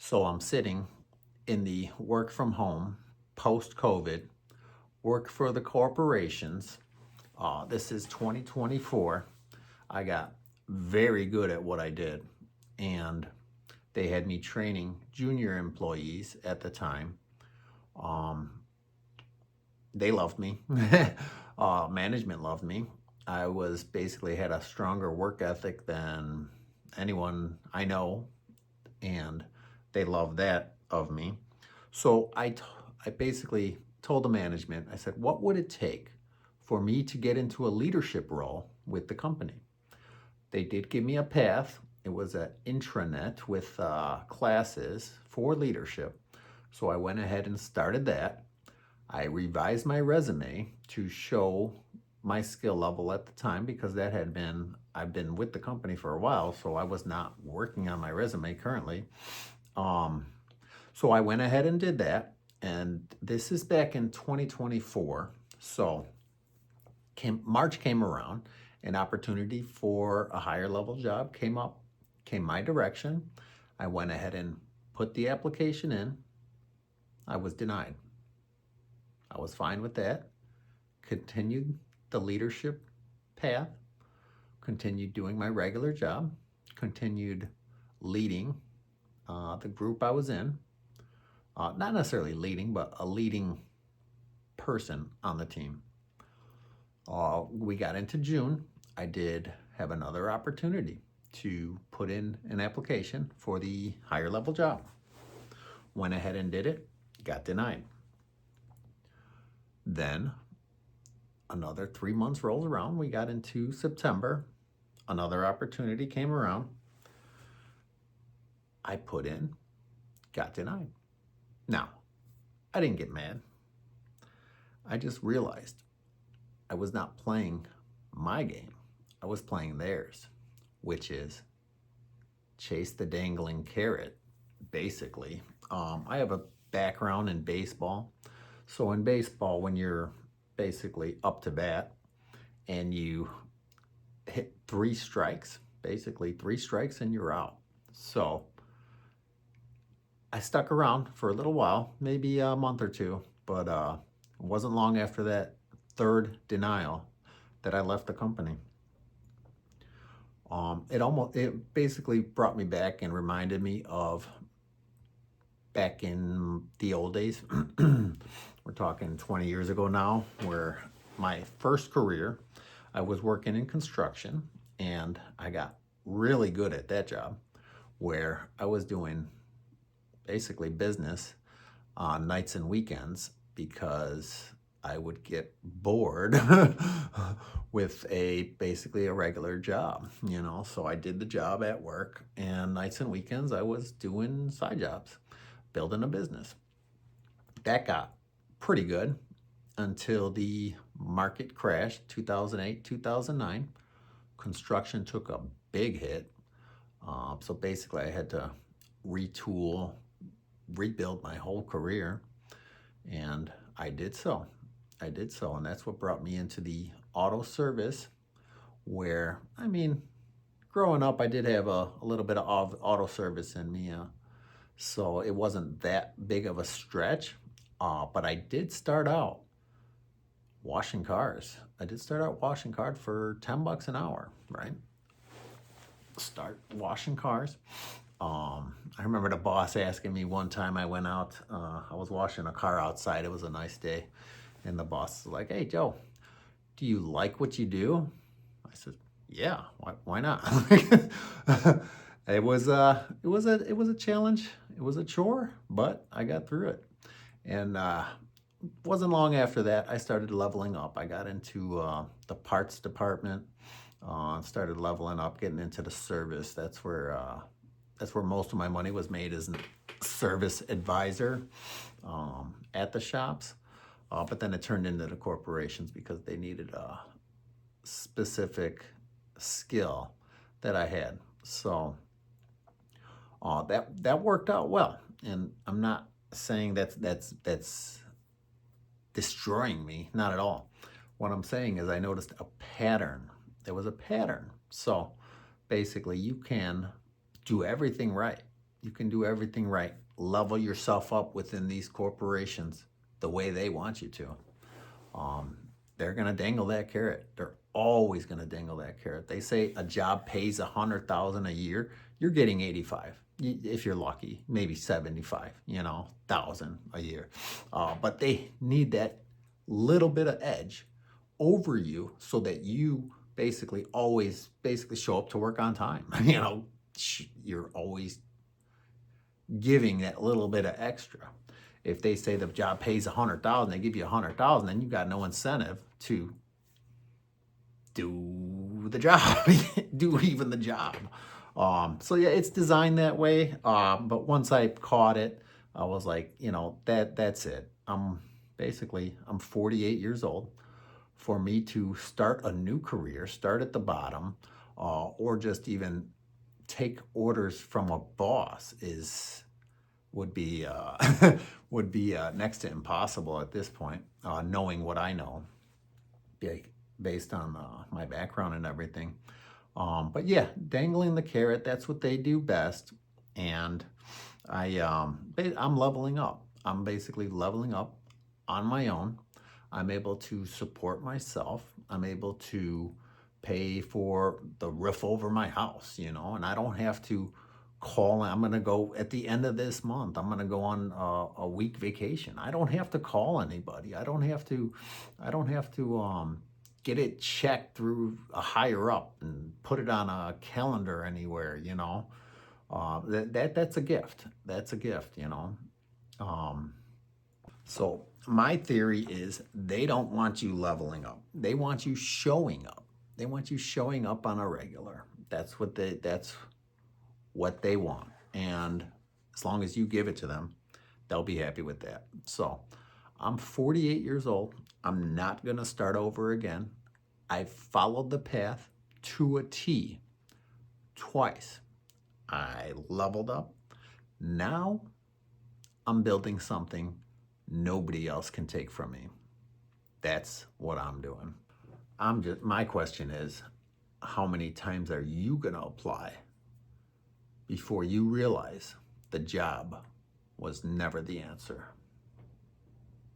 So I'm sitting in the work from home, post COVID, work for the corporations. This is 2024. I got very good at what I did, and they had me training junior employees at the time. Um, they loved me. Management loved me. I was basically had a stronger work ethic than anyone I know, and they loved that of me. So I basically told the management, I said, what would it take for me to get into a leadership role with the company? They did give me a path. It was an intranet with classes for leadership. So I went ahead and started that. I revised my resume to show my skill level at the time because I've been with the company for a while, so I was not working on my resume currently. Um, so I went ahead and did that, and this is back in 2024. So March came around, an opportunity for a higher level job came my direction. I went ahead and put the application in. I was denied. I was fine with that. Continued the leadership path, continued doing my regular job, continued leading the group I was in. Not necessarily leading, but a leading person on the team. We got into June. I did have another opportunity to put in an application for the higher level job. Went ahead and did it, got denied. Then another 3 months rolls around. We got into September. Another opportunity came around. I put in, got denied. Now, I didn't get mad. I just realized I was not playing my game. I was playing theirs, which is chase the dangling carrot, basically. I have a background in baseball. So in baseball, when you're basically up to bat and you hit three strikes, basically three strikes and you're out. So I stuck around for a little while, maybe a month or two, but it wasn't long after that third denial that I left the company. It basically brought me back and reminded me of back in the old days. We're talking 20 years ago now, where my first career, I was working in construction, and I got really good at that job, where I was doing basically business on nights and weekends because I would get bored with basically a regular job. So I did the job at work, and nights and weekends I was doing side jobs, building a business. That got pretty good until the market crashed, 2008, 2009. Construction took a big hit. So basically I had to retool, rebuild my whole career, and I did so. And that's what brought me into the auto service, where, I mean, growing up, I did have a little bit of auto service in me, so it wasn't that big of a stretch. But I did start out washing cars. I did start out washing cars for $10 an hour, right? Start washing cars. I remember the boss asking me one time. I went out. I was washing a car outside. It was a nice day, and the boss was like, "Hey, Joe, do you like what you do?" I said, "Yeah, why not?" It was a challenge. It was a chore, but I got through it. And wasn't long after that I started leveling up. I got into the parts department. Started leveling up, getting into the service. That's where most of my money was made, as a service advisor at the shops. But then it turned into the corporations because they needed a specific skill that I had. So that worked out well. And I'm not saying that's destroying me, not at all. What I'm saying is I noticed a pattern. There was a pattern. So basically, you can do everything right, You can do everything right. Level yourself up within these corporations the way they want you to. Um, they're gonna dangle that carrot. They're always gonna dangle that carrot. They say a job pays 100,000 a year. You're getting 85, if you're lucky, maybe 75, thousand a year. But they need that little bit of edge over you so that you basically always show up to work on time. You're always giving that little bit of extra. If they say the job pays 100,000, they give you 100,000, then you've got no incentive to do the job, do even the job. So yeah, it's designed that way. But once I caught it, I was like, that's it. I'm 48 years old. For me to start a new career, start at the bottom, or just even take orders from a boss would be next to impossible at this point, knowing what I know, based on my background and everything. But yeah, dangling the carrot, that's what they do best. And I'm leveling up. I'm basically leveling up on my own. I'm able to support myself. I'm able to pay for the roof over my house, and I don't have to call. I'm going to go at the end of this month. I'm going to go on a week vacation. I don't have to call anybody. I don't have to get it checked through a higher up and put it on a calendar anywhere, that's a gift. That's a gift, So my theory is they don't want you leveling up. They want you showing up. They want you showing up on a regular. That's what they want. And as long as you give it to them, they'll be happy with that. So I'm 48 years old. I'm not going to start over again. I followed the path to a T twice. I leveled up. Now I'm building something nobody else can take from me. That's what I'm doing. My question is, how many times are you going to apply before you realize the job was never the answer?